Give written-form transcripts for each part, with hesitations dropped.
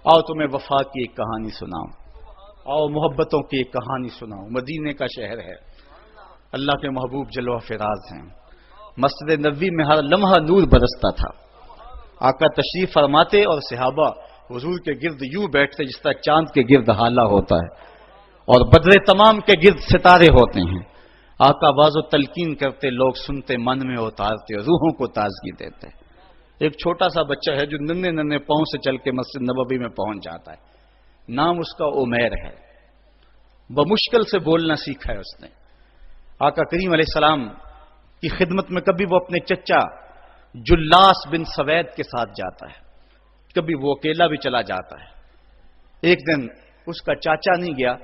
آؤ تمہیں وفا کی ایک کہانی سناؤں، آؤ محبتوں کی ایک کہانی سناؤں۔ مدینے کا شہر ہے، اللہ کے محبوب جلوہ فراز ہیں، مسجد نبوی میں ہر لمحہ نور برستا تھا۔ آقا تشریف فرماتے اور صحابہ حضور کے گرد یوں بیٹھتے جس طرح چاند کے گرد ہالہ ہوتا ہے اور بدر تمام کے گرد ستارے ہوتے ہیں۔ آقا باز و تلقین کرتے، لوگ سنتے، من میں اتارتے، روحوں کو تازگی دیتے۔ ایک چھوٹا سا بچہ ہے جو ننھے ننھے پاؤں سے چل کے مسجد نبوی میں پہنچ جاتا ہے، نام اس کا عمیر ہے، بمشکل سے بولنا سیکھا ہے اس نے۔ آقا کریم علیہ السلام کی خدمت میں کبھی وہ اپنے چچا جلاس بن سوید کے ساتھ جاتا ہے، کبھی وہ اکیلا بھی چلا جاتا ہے۔ ایک دن اس کا چاچا نہیں گیا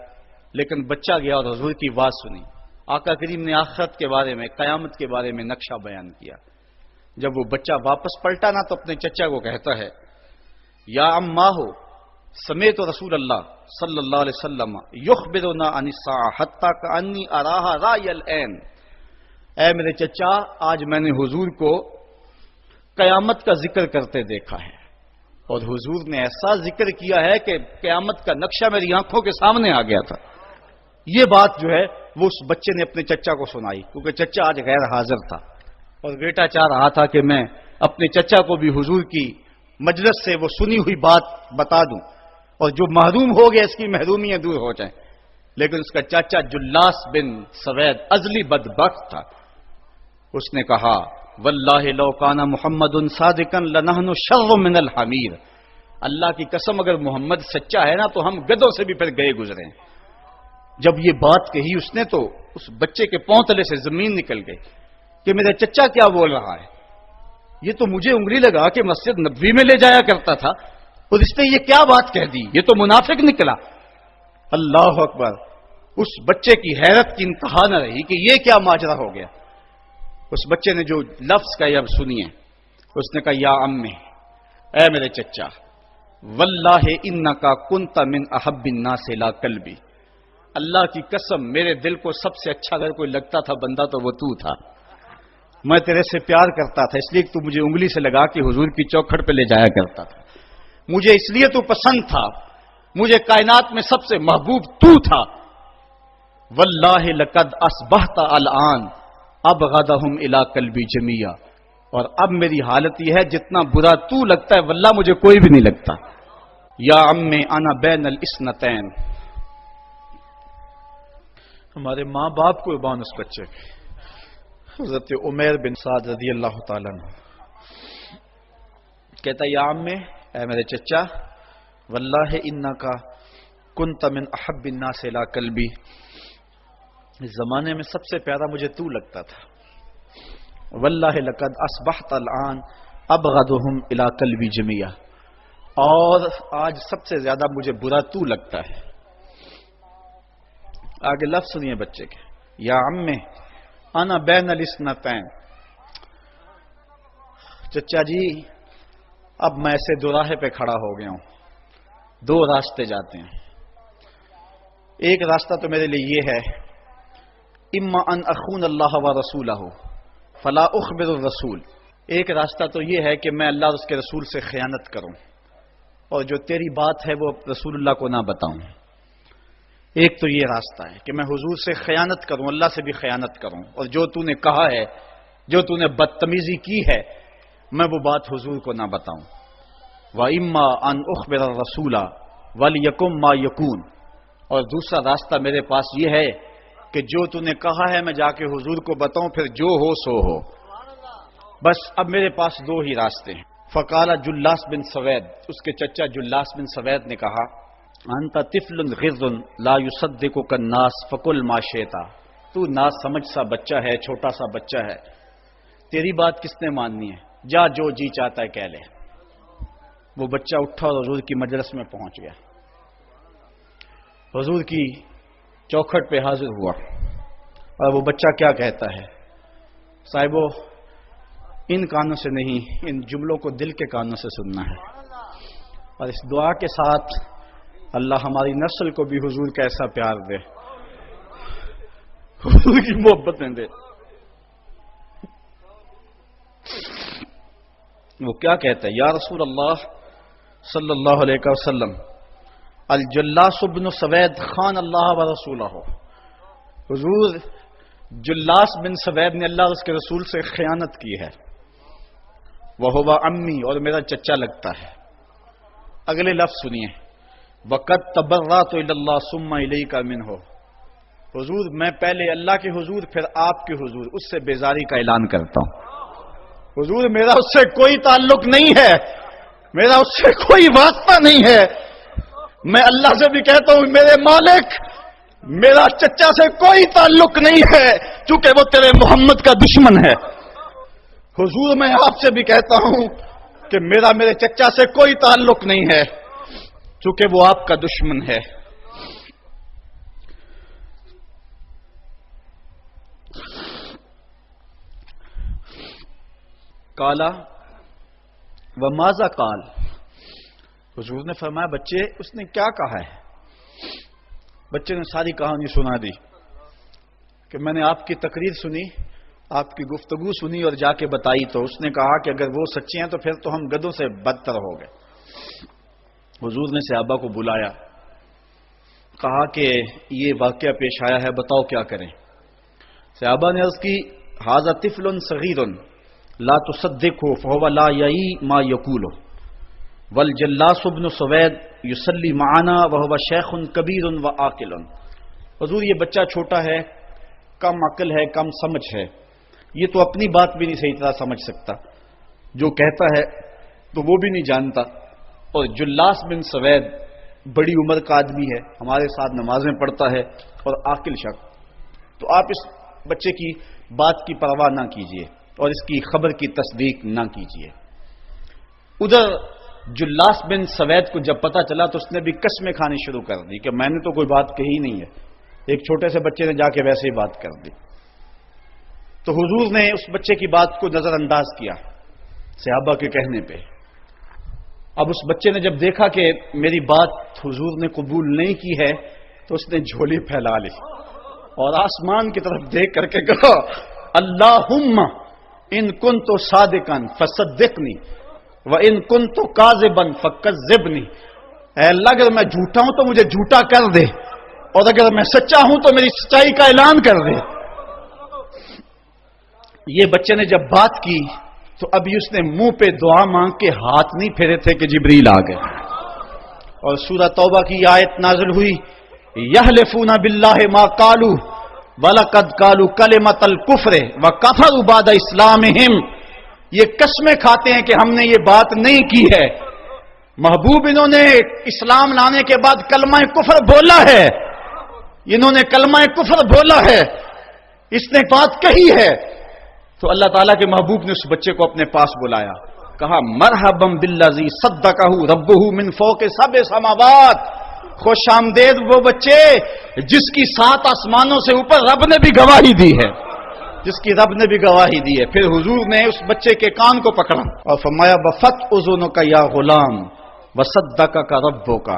لیکن بچہ گیا اور حضور کی بات سنی۔ آقا کریم نے آخرت کے بارے میں، قیامت کے بارے میں نقشہ بیان کیا۔ جب وہ بچہ واپس پلٹا نا تو اپنے چچا کو کہتا ہے، یا اماہ سمیت رسول اللہ صلی اللہ علیہ وسلم یخبرنا عن الساعہ حتی کانی اراہا رای العین۔ اے میرے چچا، آج میں نے حضور کو قیامت کا ذکر کرتے دیکھا ہے، اور حضور نے ایسا ذکر کیا ہے کہ قیامت کا نقشہ میری آنکھوں کے سامنے آ گیا تھا۔ یہ بات جو ہے وہ اس بچے نے اپنے چچا کو سنائی، کیونکہ چچا آج غیر حاضر تھا اور بیٹا چاہ رہا تھا کہ میں اپنے چچا کو بھی حضور کی مجلس سے وہ سنی ہوئی بات بتا دوں اور جو محروم ہو گیا اس کی محرومیاں دور ہو جائیں۔ لیکن اس کا چاچا جلاس بن سوید ازلی بدبخت تھا۔ اس نے کہا، واللہ لو کان محمد صادقا لنحن شر من الحمیر۔ اللہ کی قسم اگر محمد سچا ہے نا تو ہم گدھوں سے بھی پھر گئے گزرے۔ جب یہ بات کہی اس نے تو اس بچے کے پاؤں تلے سے زمین نکل گئی کہ میرا چچا کیا بول رہا ہے، یہ تو مجھے انگلی لگا کہ مسجد نبوی میں لے جایا کرتا تھا اور اس نے یہ کیا بات کہہ دی، یہ تو منافق نکلا۔ اللہ اکبر! اس بچے کی حیرت کی انتہا نہ رہی کہ یہ کیا ماجرا ہو گیا۔ اس بچے نے جو لفظ کہا اب سنیے، اس نے کہا، یا امی، اے میرے چچا، واللہ انکا کنت من احب الناس الی قلبی۔ اللہ کی قسم میرے دل کو سب سے اچھا اگر کوئی لگتا تھا بندہ تو وہ تو تھا۔ میں تیرے سے پیار کرتا تھا اس لیے تو مجھے انگلی سے لگا کے حضور کی چوکھٹ پہ لے جایا کرتا تھا، مجھے اس لیے تو پسند تھا، مجھے کائنات میں سب سے محبوب تو تھا۔ واللہ لقد اصبحت الان ابغضهم الی قلبی جمیعا۔ اور اب میری حالت یہ ہے جتنا برا تو لگتا ہے واللہ مجھے کوئی بھی نہیں لگتا۔ یا امی انا بین الاثنتین۔ ہمارے ماں باپ کو قربان اس بچے کے، حضرت عمیر بن سعد رضی اللہ تعالیٰ عنہ کہتا، یا امی، اے میرے چچا، واللہ انکا کنت من احب الناس الی قلبی۔ اس زمانے میں سب سے پیارا مجھے تو لگتا تھا۔ واللہ لقد اصبحت الان ابغضهم الی قلبی جمیعا۔ اور آج سب سے زیادہ مجھے برا تو لگتا ہے۔ آگے لفظ سنیے بچے کے، یا امی انا بین الاثنتین۔ چچا جی اب میں ایسے دو راہے پہ کھڑا ہو گیا ہوں، دو راستے جاتے ہیں۔ ایک راستہ تو میرے لیے یہ ہے، اما ان اخون اللہ و رسولہ فلا اخبر الرسول۔ ایک راستہ تو یہ ہے کہ میں اللہ اور اس کے رسول سے خیانت کروں اور جو تیری بات ہے وہ رسول اللہ کو نہ بتاؤں۔ ایک تو یہ راستہ ہے کہ میں حضور سے خیانت کروں، اللہ سے بھی خیانت کروں، اور جو تو نے کہا ہے، جو تو نے بدتمیزی کی ہے، میں وہ بات حضور کو نہ بتاؤں۔ وَإِمَّا أَنْ أُخْبِرَ الرَّسُولَ وَلْيَكُنْ مَا يَكُونُ۔ اور دوسرا راستہ میرے پاس یہ ہے کہ جو تو نے کہا ہے میں جا کے حضور کو بتاؤں، پھر جو ہو سو ہو۔ بس اب میرے پاس دو ہی راستے ہیں۔ فقال جلاس بن سوید، اس کے چچا جلاس بن سوید نے کہا، انت طفل غض لا يصدقك الناس فقل ما شئت۔ تو نا سمجھ سا بچہ ہے، چھوٹا سا بچہ ہے، تیری بات کس نے ماننی ہے، جا جو جی چاہتا ہے کہہ لے۔ وہ بچہ اٹھا اور حضور کی مجلس میں پہنچ گیا، حضور کی چوکھٹ پہ حاضر ہوا، اور وہ بچہ کیا کہتا ہے، صاحبو ان کانوں سے نہیں، ان جملوں کو دل کے کانوں سے سننا ہے، اور اس دعا کے ساتھ اللہ ہماری نسل کو بھی حضور کا ایسا پیار دے، حضور کی محبتیں دے۔ وہ کیا کہتا ہے، یا رسول اللہ صلی اللہ علیہ وسلم الجلاس بن سوید خان اللہ و رسولہ، حضور جلاس بن سوید نے اللہ اور اس کے رسول سے خیانت کی ہے، وہو امی، اور میرا چچا لگتا ہے۔ اگلے لفظ سنیے، وقت تبرأت الی اللہ ثم الیک منہ، حضور میں پہلے اللہ کے حضور پھر آپ کے حضور اس سے بیزاری کا اعلان کرتا ہوں۔ حضور میرا اس سے کوئی تعلق نہیں ہے، میرا اس سے کوئی واسطہ نہیں ہے، میں اللہ سے بھی کہتا ہوں میرے مالک میرا چچا سے کوئی تعلق نہیں ہے چونکہ وہ تیرے محمد کا دشمن ہے۔ حضور میں آپ سے بھی کہتا ہوں کہ میرا میرے چچا سے کوئی تعلق نہیں ہے چونکہ وہ آپ کا دشمن ہے۔ کالا وماذا قال، حضور نے فرمایا بچے اس نے کیا کہا ہے؟ بچے نے ساری کہانی سنا دی کہ میں نے آپ کی تقریر سنی، آپ کی گفتگو سنی اور جا کے بتائی، تو اس نے کہا کہ اگر وہ سچے ہیں تو پھر تو ہم گدھوں سے بدتر ہو گئے۔ حضور نے صحابہ کو بلایا، کہا کہ یہ واقعہ پیش آیا ہے، بتاؤ کیا کریں۔ صحابہ نے عرض کی ھذا طفل صغیر لا تصدقه فهو لا یعی ما یقول والجلاس بن سوید یصلی معنا وهو شیخ کبیر وعاقل، حضور یہ بچہ چھوٹا ہے، کم عقل ہے، کم سمجھ ہے، یہ تو اپنی بات بھی نہیں صحیح طرح سمجھ سکتا، جو کہتا ہے تو وہ بھی نہیں جانتا، اور جلاس بن سوید بڑی عمر کا آدمی ہے، ہمارے ساتھ نمازیں پڑھتا ہے اور عاقل شخص، تو آپ اس بچے کی بات کی پرواہ نہ کیجیے اور اس کی خبر کی تصدیق نہ کیجیے۔ ادھر جلاس بن سوید کو جب پتا چلا تو اس نے بھی قسمیں کھانی شروع کر دی کہ میں نے تو کوئی بات کہی نہیں ہے، ایک چھوٹے سے بچے نے جا کے ویسے ہی بات کر دی۔ تو حضور نے اس بچے کی بات کو نظر انداز کیا صحابہ کے کہنے پہ۔ اب اس بچے نے جب دیکھا کہ میری بات حضور نے قبول نہیں کی ہے تو اس نے جھولی پھیلا لی اور آسمان کی طرف دیکھ کر کے کہا اللہم ان کنت صادقا فصدقنی وان کنت کاذبا فکذبنی، اے اللہ اگر میں جھوٹا ہوں تو مجھے جھوٹا کر دے اور اگر میں سچا ہوں تو میری سچائی کا اعلان کر دے۔ یہ بچے نے جب بات کی تو ابھی اس نے منہ پہ دعا مانگ کے ہاتھ نہیں پھیرے تھے کہ جبریل آ گئے، اور سورہ توبہ کی آیت نازل ہوئی یحلفون باللہ ما قالوا وَلَقَدْ قَالُوا كَلِمَةَ الْكُفْرِ وَكَفَرُوا بَعْدَ إِسْلَامِهِمْ، یہ قسمیں کھاتے ہیں کہ ہم نے یہ بات نہیں کی ہے، محبوب انہوں نے اسلام لانے کے بعد کلمہ کفر بولا ہے، انہوں نے کلمہ کفر بولا ہے، اس نے بات کہی ہے۔ تو اللہ تعالیٰ کے محبوب نے اس بچے کو اپنے پاس بلایا، کہا مرحبا بالذی صدقہ ربہ من فوق سبع سماوات، خوش آمدید وہ بچے جس کی 7 آسمانوں سے اوپر رب نے بھی گواہی دی ہے، جس کی رب نے بھی گواہی دی ہے۔ پھر حضور نے اس بچے کے کان کو پکڑا اور فرمایا بفت اذنک یا غلام وصدقک ربک،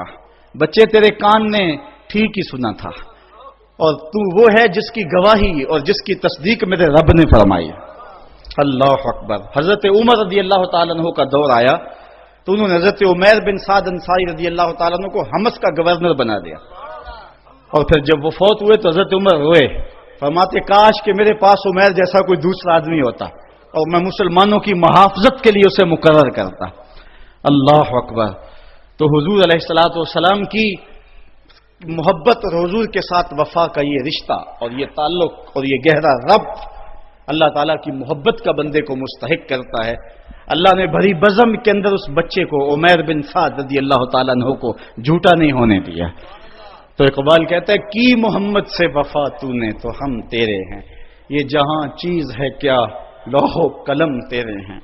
بچے تیرے کان نے ٹھیک ہی سنا تھا اور تو وہ ہے جس کی گواہی اور جس کی تصدیق میرے رب نے فرمائی۔ اللہ اکبر۔ حضرت عمر رضی اللہ تعالیٰ عنہ کا دور آیا تو انہوں نے حضرت عمیر بن سعد انصاری رضی اللہ تعالیٰ عنہ کو حمص کا گورنر بنا دیا، اور پھر جب وہ فوت ہوئے تو حضرت عمر روئے، فرماتے کاش کہ میرے پاس عمیر جیسا کوئی دوسرا آدمی ہوتا اور میں مسلمانوں کی محافظت کے لیے اسے مقرر کرتا۔ اللہ اکبر۔ تو حضور علیہ الصلوۃ والسلام کی محبت اور حضور کے ساتھ وفا کا یہ رشتہ اور یہ تعلق اور یہ گہرا ربط اللہ تعالیٰ کی محبت کا بندے کو مستحق کرتا ہے۔ اللہ نے بھری بزم کے اندر اس بچے کو عمیر بن سعد رضی اللہ تعالیٰ عنہ کو جھوٹا نہیں ہونے دیا۔ تو اقبال کہتا ہے کی محمد سے وفا تو نے تو ہم تیرے ہیں، یہ جہاں چیز ہے کیا لوح و قلم تیرے ہیں۔